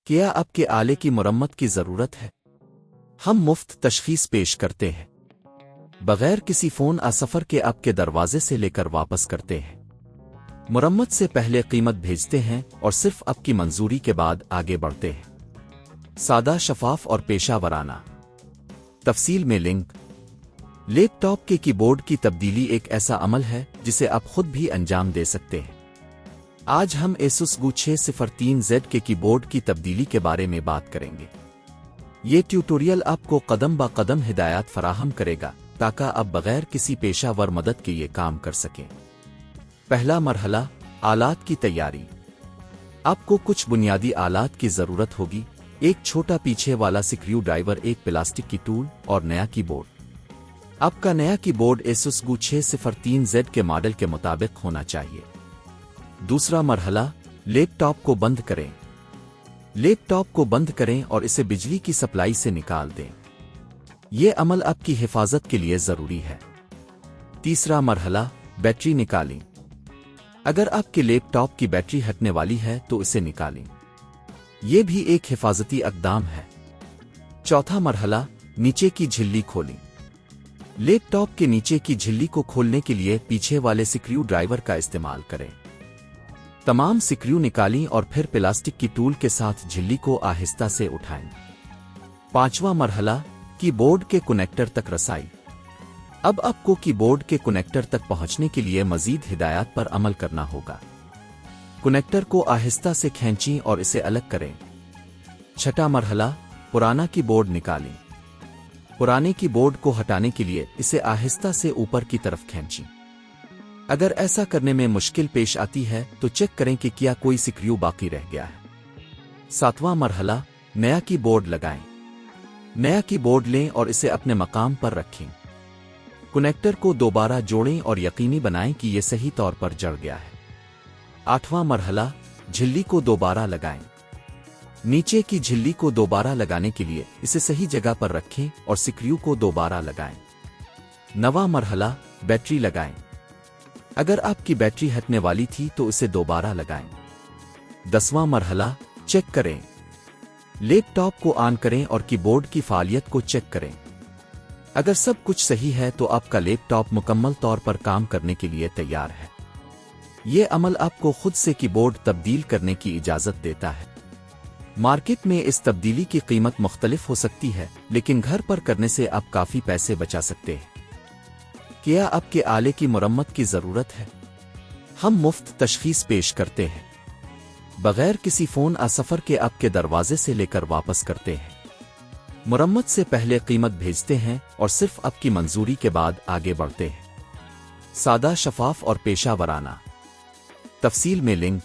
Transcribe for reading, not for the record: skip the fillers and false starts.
کیا آپ کے آلے کی مرمت کی ضرورت ہے؟ ہم مفت تشخیص پیش کرتے ہیں، بغیر کسی فون سفر کے آپ کے دروازے سے لے کر واپس کرتے ہیں۔ مرمت سے پہلے قیمت بھیجتے ہیں اور صرف آپ کی منظوری کے بعد آگے بڑھتے ہیں۔ سادہ، شفاف اور پیشہ ورانہ۔ تفصیل میں لنک۔ لیپ ٹاپ کے کی بورڈ کی تبدیلی ایک ایسا عمل ہے جسے آپ خود بھی انجام دے سکتے ہیں۔ آج ہم Asus GU603Z کے کی بورڈ کی تبدیلی کے بارے میں بات کریں گے۔ یہ ٹیوٹوریل آپ کو قدم با قدم ہدایات فراہم کرے گا تاکہ آپ بغیر کسی پیشہ ور مدد کے یہ کام کر سکیں۔ پہلا مرحلہ، آلات کی تیاری۔ آپ کو کچھ بنیادی آلات کی ضرورت ہوگی: ایک چھوٹا پیچھے والا سکریو ڈرائیور، ایک پلاسٹک کی ٹول اور نیا کی بورڈ۔ آپ کا نیا کی بورڈ Asus GU603Z کے ماڈل کے مطابق ہونا چاہیے۔ دوسرا مرحلہ، لیپ ٹاپ کو بند کریں۔ لیپ ٹاپ کو بند کریں اور اسے بجلی کی سپلائی سے نکال دیں۔ یہ عمل آپ کی حفاظت کے لیے ضروری ہے۔ تیسرا مرحلہ، بیٹری نکالیں۔ اگر آپ کے لیپ ٹاپ کی بیٹری ہٹنے والی ہے تو اسے نکالیں، یہ بھی ایک حفاظتی اقدام ہے۔ چوتھا مرحلہ، نیچے کی جھلی کھولیں۔ لیپ ٹاپ کے نیچے کی جھلی کو کھولنے کے لیے پیچھے والے سکریو ڈرائیور کا استعمال کریں۔ تمام سکریو نکالیں اور پھر پلاسٹک کی ٹول کے ساتھ جھلی کو آہستہ سے اٹھائیں۔ پانچواں مرحلہ، کی بورڈ کے کنیکٹر تک رسائی۔ اب آپ کو کی بورڈ کے کنیکٹر تک پہنچنے کے لیے مزید ہدایات پر عمل کرنا ہوگا۔ کنیکٹر کو آہستہ سے کھینچیں اور اسے الگ کریں۔ چھٹا مرحلہ، پرانا کی بورڈ نکالیں۔ پرانے کی بورڈ کو ہٹانے کے لیے اسے آہستہ سے اوپر کی طرف کھینچیں۔ اگر ایسا کرنے میں مشکل پیش آتی ہے تو چیک کریں کہ کیا کوئی سکریو باقی رہ گیا ہے۔ ساتواں مرحلہ، نیا کی بورڈ لگائیں۔ نیا کی بورڈ لیں اور اسے اپنے مقام پر رکھیں۔ کنیکٹر کو دوبارہ جوڑیں اور یقینی بنائیں کہ یہ صحیح طور پر جڑ گیا ہے۔ آٹھواں مرحلہ، جھلی کو دوبارہ لگائیں۔ نیچے کی جھلی کو دوبارہ لگانے کے لیے اسے صحیح جگہ پر رکھیں اور سکریو کو دوبارہ لگائیں۔ نواں مرحلہ، بیٹری لگائیں۔ اگر آپ کی بیٹری ہٹنے والی تھی تو اسے دوبارہ لگائیں۔ 10واں مرحلہ، چیک کریں۔ لیپ ٹاپ کو آن کریں اور کی بورڈ کی فعالیت کو چیک کریں۔ اگر سب کچھ صحیح ہے تو آپ کا لیپ ٹاپ مکمل طور پر کام کرنے کے لیے تیار ہے۔ یہ عمل آپ کو خود سے کی بورڈ تبدیل کرنے کی اجازت دیتا ہے۔ مارکیٹ میں اس تبدیلی کی قیمت مختلف ہو سکتی ہے، لیکن گھر پر کرنے سے آپ کافی پیسے بچا سکتے ہیں۔ کیا آپ کے آلے کی مرمت کی ضرورت ہے؟ ہم مفت تشخیص پیش کرتے ہیں، بغیر کسی فون سفر کے آپ کے دروازے سے لے کر واپس کرتے ہیں۔ مرمت سے پہلے قیمت بھیجتے ہیں اور صرف آپ کی منظوری کے بعد آگے بڑھتے ہیں۔ سادہ، شفاف اور پیشہ ورانہ۔ تفصیل میں لنک۔